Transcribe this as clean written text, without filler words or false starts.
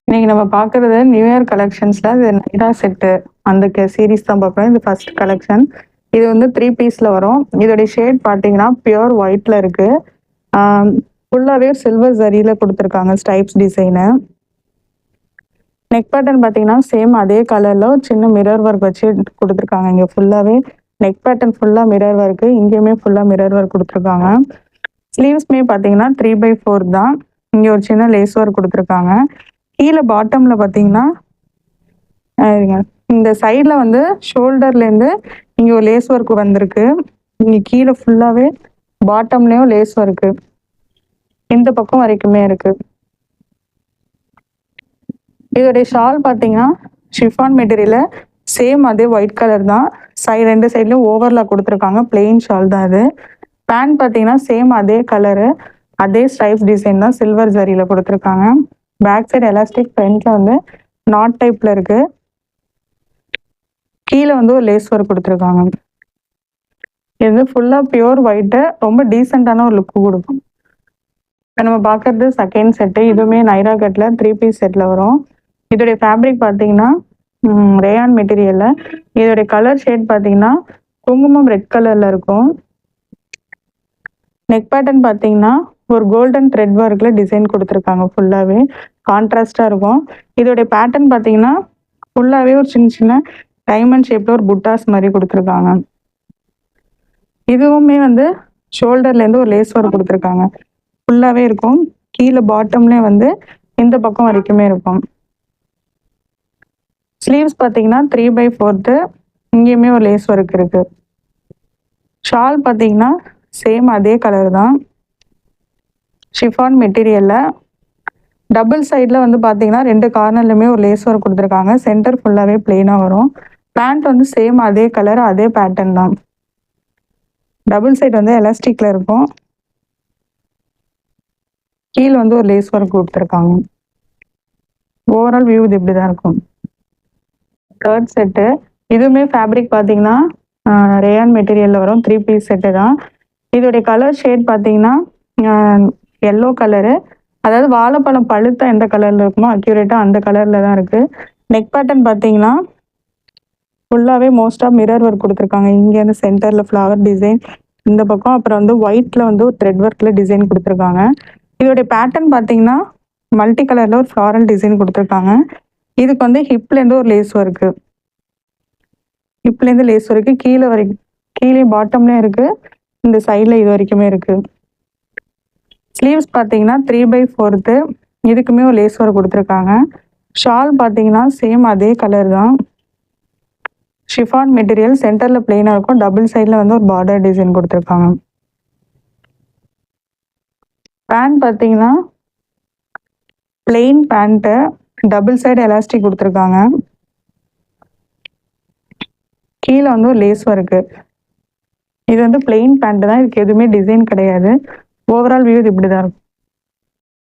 இன்னைக்கு நம்ம பார்க்குறது நியூ இயர் கலெக்ஷன்ஸ்ல இது நைரா செட்டு அந்த சீரிஸ் தான் பார்க்குறோம். இது ஃபர்ஸ்ட் கலெக்ஷன். இது வந்து 3 பீஸ்ல வரும். இதோடைய ஷேட் பார்த்தீங்கன்னா பியூர் ஒயிட்ல இருக்கு. ஃபுல்லாவே சில்வர் ஜரியில கொடுத்துருக்காங்க ஸ்டைப்ஸ் டிசைனு. நெக் பேட்டர்ன் பார்த்தீங்கன்னா சேம் அதே கலர்ல சின்ன மிரர் ஒர்க் வச்சு கொடுத்துருக்காங்க. இங்க ஃபுல்லாவே நெக் பேட்டர்ன் ஃபுல்லா மிரர் ஒர்க், இங்கேயுமே ஃபுல்லா மிரர் ஒர்க் கொடுத்துருக்காங்க. ஸ்லீவ்ஸ்மே பார்த்தீங்கன்னா 3/4 தான். இங்க ஒரு சின்ன லேஸ் ஒர்க் கொடுத்துருக்காங்க. கீழே பாட்டம்ல பார்த்தீங்கன்னா இருங்க, இந்த சைடில் வந்து ஷோல்டர்லேருந்து இங்கே ஒரு லேஸ் ஒர்க் வந்திருக்கு. இங்கே கீழே ஃபுல்லாகவே பாட்டம்லேயும் லேஸ் ஒர்க்கு இந்த பக்கம் வரைக்குமே இருக்கு. இதோடைய ஷால் பார்த்தீங்கன்னா ஷிஃபான் மெட்டீரியல சேம் அதே ஒயிட் கலர் தான். ரெண்டு சைட்லையும் ஓவர்லாக் கொடுத்துருக்காங்க. பிளெயின் ஷால் தான் இது. பேண்ட் பார்த்தீங்கன்னா சேம் அதே கலரு, அதே ஸ்ட்ரைப்ஸ் டிசைன் தான் சில்வர் ஜரியில் கொடுத்துருக்காங்க. பேக் சைடு எலாஸ்டிக், ஃப்ரண்ட்ல வந்து நாட் டைப்ல இருக்கு. கீழே வந்து ஒரு லேஸ் ஒர்க் கொடுத்துருக்காங்க. இது ஃபுல்லாக பியூர் ஒயிட்டு, ரொம்ப டீசெண்டான ஒரு லுக்கு கொடுக்கும். இப்போ நம்ம பார்க்கறது செகண்ட் செட்டு. இதுவுமே நைரா கட்டில் 3 பீஸ் செட்டில் வரும். இதோடைய ஃபேப்ரிக் பார்த்தீங்கன்னா ரேயான் மெட்டீரியல்ல. இதோடைய கலர் ஷேட் பார்த்தீங்கன்னா குங்குமம் ரெட் கலர்ல இருக்கும். நெக் பேட்டர்ன் பார்த்தீங்கன்னா ஒரு கோல்டன் த்ரெட் ஒர்க்ல டிசைன் கொடுத்துருக்காங்க. ஃபுல்லாகவே கான்ட்ராஸ்டாக இருக்கும். இதோடைய பேட்டர்ன் பார்த்தீங்கன்னா ஃபுல்லாகவே ஒரு சின்ன சின்ன டைமண்ட் ஷேப்ல ஒரு புட்டாஸ் மாதிரி கொடுத்துருக்காங்க. இதுவுமே வந்து ஷோல்டர்லேருந்து ஒரு லேஸ் ஒர்க் கொடுத்துருக்காங்க. ஃபுல்லாகவே இருக்கும். கீழே பாட்டம்லேயே வந்து இந்த பக்கம் வரைக்குமே இருக்கும். ஸ்லீவ்ஸ் பார்த்தீங்கன்னா 3/4, இங்கேயுமே ஒரு லேஸ் ஒர்க் இருக்கு. ஷால் பார்த்தீங்கன்னா சேம் அதே கலர் தான், ஷிஃபான் மெட்டீரியல்ல. டபுள் சைடில் வந்து பார்த்தீங்கன்னா 2 கார்னர்லையுமே ஒரு லேஸ் ஒர்க் கொடுத்துருக்காங்க. சென்டர் ஃபுல்லாகவே பிளெயினாக வரும். பேண்ட் வந்து சேம் அதே கலர் அதே பேட்டர்ன் தான். டபுள் சைடு வந்து எலாஸ்டிக்ல இருக்கும். கீழே வந்து ஒரு லேஸ் ஒர்க் கொடுத்துருக்காங்க. ஓவரால் வியூ இது இப்படி தான் இருக்கும். Third set. இதுவுமே ஃபேப்ரிக் பார்த்தீங்கன்னா ரேயான் மெட்டீரியலில் வரும். 3 பீஸ் செட்டு தான். இதோடைய கலர் ஷேட் பார்த்தீங்கன்னா எல்லோ கலரு, அதாவது வாழைப்பழம் பழுத்தா எந்த கலரில் இருக்குமோ அக்யூரேட்டாக அந்த கலரில் தான் இருக்குது. நெக் பேட்டர்ன் பார்த்தீங்கன்னா ஃபுல்லாகவே மோஸ்ட்டாக மிரர் ஒர்க் கொடுத்துருக்காங்க. இங்கேருந்து சென்டரில் ஃப்ளவர் டிசைன், இந்த பக்கம் அப்புறம் வந்து ஒயிட்டில் வந்து ஒரு த்ரெட் ஒர்க்கில் டிசைன் கொடுத்துருக்காங்க. இதோடைய பேட்டர்ன் பார்த்தீங்கன்னா மல்டி கலரில் ஒரு ஃப்ளாரல் டிசைன் கொடுத்துருக்காங்க. இதுக்கு வந்து ஹிப்லேருந்து ஒரு லேஸ் ஒர்க்கு, ஹிப்லேருந்து லேஸ் ஒர்க்கு கீழே வரைக்கும், கீழே பாட்டம்லேயும் இருக்குது, இந்த சைடில் இது வரைக்குமே இருக்குது. ஸ்லீவ்ஸ் பார்த்தீங்கன்னா 3/4, இதுக்குமே ஒரு லேஸ் ஒர்க் கொடுத்துருக்காங்க. ஷால் பார்த்தீங்கன்னா சேம் அதே கலர் தான், ஷிஃபான் மெட்டீரியல், சென்டரில் பிளெயினாக இருக்கும். டபுள் சைடில் வந்து ஒரு பார்டர் டிசைன் கொடுத்துருக்காங்க. பேண்ட் பார்த்தீங்கன்னா plain pant, double side elastic கொடுத்துருக்காங்க. கீழே வந்து ஒரு லேஸ் ஒர்க்கு. இது வந்து பிளெயின் பேண்ட் தான், இதுக்கு எதுவுமே டிசைன் கிடையாது. ஓவரால் வியூ இது இப்படி தான் இருக்கும்.